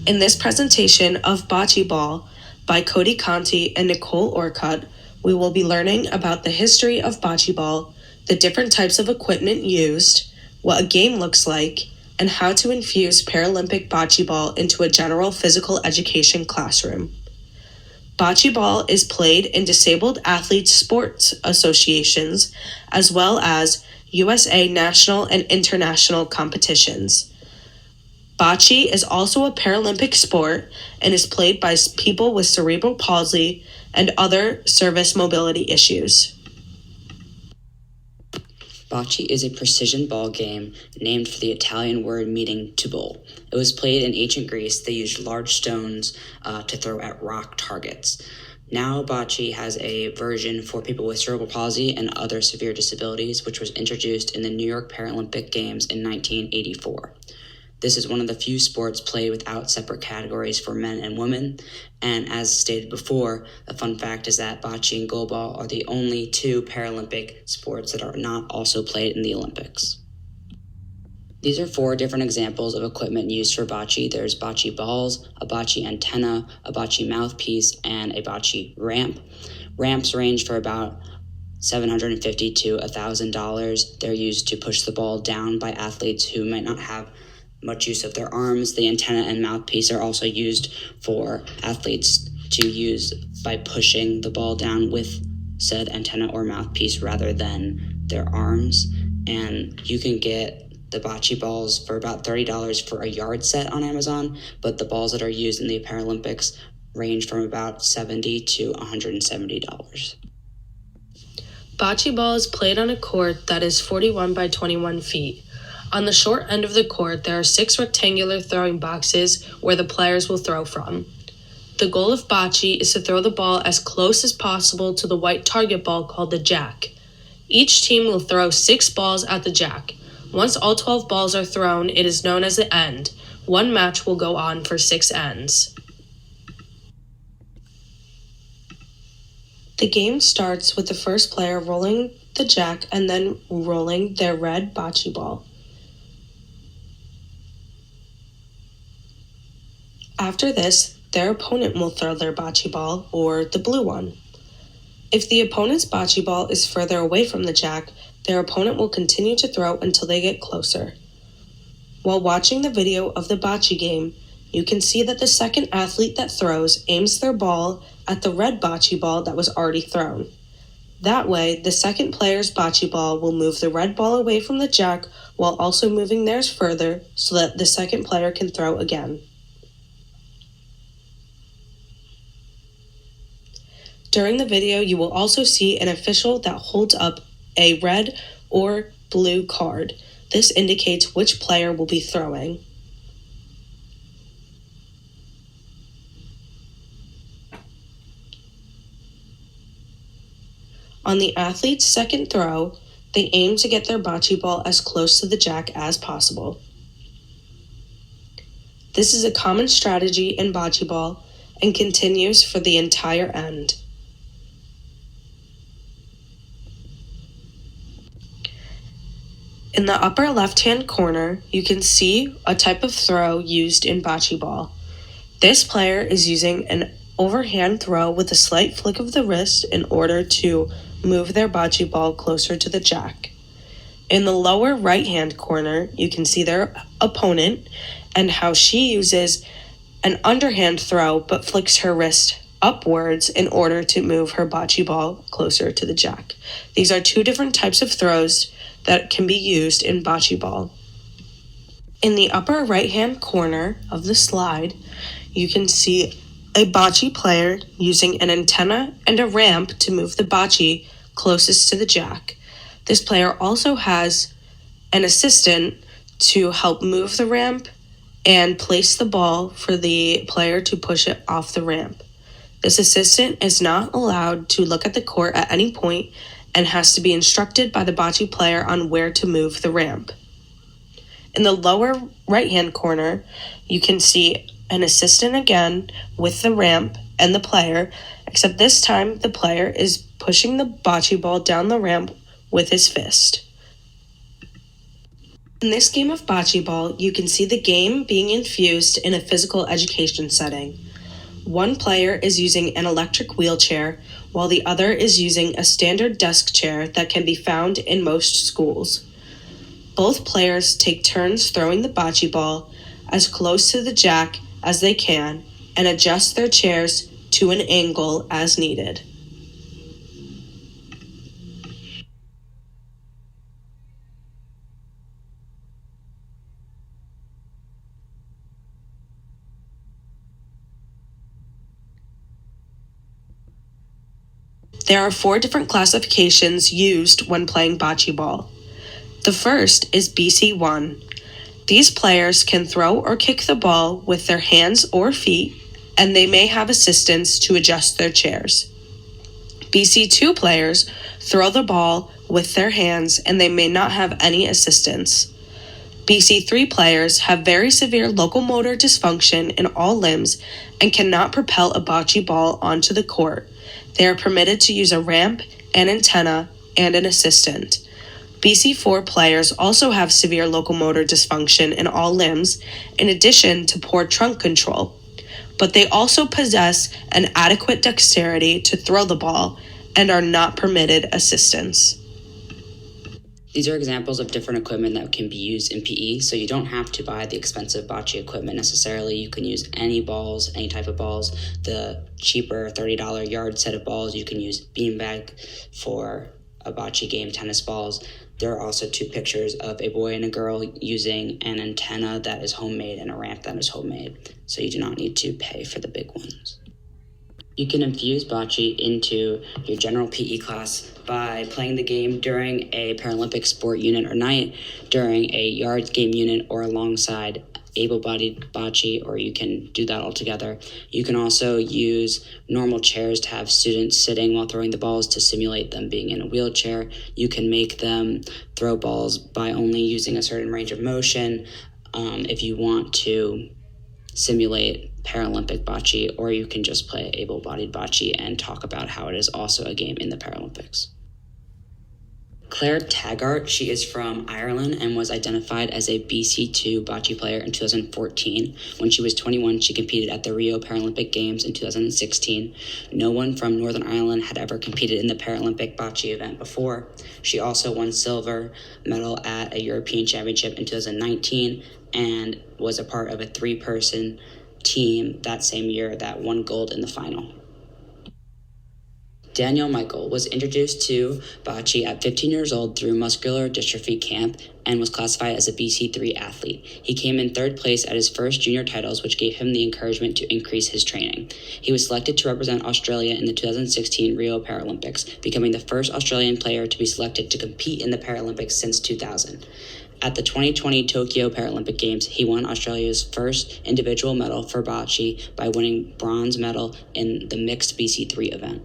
In this presentation of Bocce Ball by Cody Conti and Nicole Orcutt, we will be learning about the history of Bocce Ball, the different types of equipment used, what a game looks like, and how to infuse Paralympic Bocce Ball into a general physical education classroom. Bocce Ball is played in disabled athletes sports associations as well as USA national and international competitions. Bocce is also a Paralympic sport and is played by people with cerebral palsy and other service mobility issues. Bocce is a precision ball game named for the Italian word meaning to bowl. It was played in ancient Greece. They used large stones to throw at rock targets. Now Bocce has a version for people with cerebral palsy and other severe disabilities, which was introduced in the New York Paralympic Games in 1984. This is one of the few sports played without separate categories for men and women, and as stated before, a fun fact is that bocce and goalball are the only two Paralympic sports that are not also played in the Olympics. These are 4 different examples of equipment used for bocce. There's bocce balls, a bocce antenna, a bocce mouthpiece, and a bocce ramp. Ramps range for about $750 to $1,000. They're used to push the ball down by athletes who might not have much use of their arms. The antenna and mouthpiece are also used for athletes to use by pushing the ball down with said antenna or mouthpiece rather than their arms. And you can get the bocce balls for about $30 for a yard set on Amazon, but the balls that are used in the Paralympics range from about $70 to $170. Bocce ball is played on a court that is 41 by 21 feet. On the short end of the court, there are 6 rectangular throwing boxes where the players will throw from. The goal of bocce is to throw the ball as close as possible to the white target ball called the jack. Each team will throw 6 balls at the jack. Once all 12 balls are thrown, it is known as the end. One match will go on for 6 ends. The game starts with the first player rolling the jack and then rolling their red bocce ball. After this, their opponent will throw their bocce ball, or the blue one. If the opponent's bocce ball is further away from the jack, their opponent will continue to throw until they get closer. While watching the video of the bocce game, you can see that the second athlete that throws aims their ball at the red bocce ball that was already thrown. That way, the second player's bocce ball will move the red ball away from the jack while also moving theirs further so that the second player can throw again. During the video, you will also see an official that holds up a red or blue card. This indicates which player will be throwing. On the athlete's second throw, they aim to get their bocce ball as close to the jack as possible. This is a common strategy in bocce ball and continues for the entire end. In the upper left-hand corner, you can see a type of throw used in bocce ball. This player is using an overhand throw with a slight flick of the wrist in order to move their bocce ball closer to the jack. In the lower right-hand corner, you can see their opponent and how she uses an underhand throw but flicks her wrist upwards in order to move her bocce ball closer to the jack. These are 2 different types of throws that can be used in bocce ball. In the upper right-hand corner of the slide, you can see a bocce player using an antenna and a ramp to move the bocce closest to the jack. This player also has an assistant to help move the ramp and place the ball for the player to push it off the ramp. This assistant is not allowed to look at the court at any point and has to be instructed by the bocce player on where to move the ramp. In the lower right-hand corner, you can see an assistant again with the ramp and the player, except this time the player is pushing the bocce ball down the ramp with his fist. In this game of bocce ball, you can see the game being infused in a physical education setting. One player is using an electric wheelchair, while the other is using a standard desk chair that can be found in most schools. Both players take turns throwing the bocce ball as close to the jack as they can and adjust their chairs to an angle as needed. There are 4 different classifications used when playing bocce ball. The first is BC1. These players can throw or kick the ball with their hands or feet, and they may have assistance to adjust their chairs. BC2 players throw the ball with their hands and they may not have any assistance. BC3 players have very severe locomotor dysfunction in all limbs and cannot propel a bocce ball onto the court. They are permitted to use a ramp, an antenna, and an assistant. BC4 players also have severe locomotor dysfunction in all limbs, in addition to poor trunk control, but they also possess an adequate dexterity to throw the ball and are not permitted assistance. These are examples of different equipment that can be used in PE, so you don't have to buy the expensive bocce equipment necessarily. You can use any balls, any type of balls. The cheaper $30 yard set of balls, you can use beanbag for a bocce game, tennis balls. There are also 2 pictures of a boy and a girl using an antenna that is homemade and a ramp that is homemade, so you do not need to pay for the big ones. You can infuse bocce into your general PE class by playing the game during a Paralympic sport unit or night, during a yard game unit, or alongside able-bodied bocce, or you can do that all together. You can also use normal chairs to have students sitting while throwing the balls to simulate them being in a wheelchair. You can make them throw balls by only using a certain range of motion if you want to simulate Paralympic bocce, or you can just play able-bodied bocce and talk about how it is also a game in the Paralympics. Claire Taggart, she is from Ireland and was identified as a BC2 bocce player in 2014. When she was 21, she competed at the Rio Paralympic Games in 2016. No one from Northern Ireland had ever competed in the Paralympic bocce event before. She also won silver medal at a European Championship in 2019 and was a part of a 3-person team that same year that won gold in the final. Daniel Michael was introduced to bocce at 15 years old through muscular dystrophy camp and was classified as a BC3 athlete. He came in 3rd place at his first junior titles, which gave him the encouragement to increase his training. He was selected to represent Australia in the 2016 Rio Paralympics, becoming the first Australian player to be selected to compete in the Paralympics since 2000. At the 2020 Tokyo Paralympic Games, he won Australia's first individual medal for bocce by winning bronze medal in the mixed BC3 event.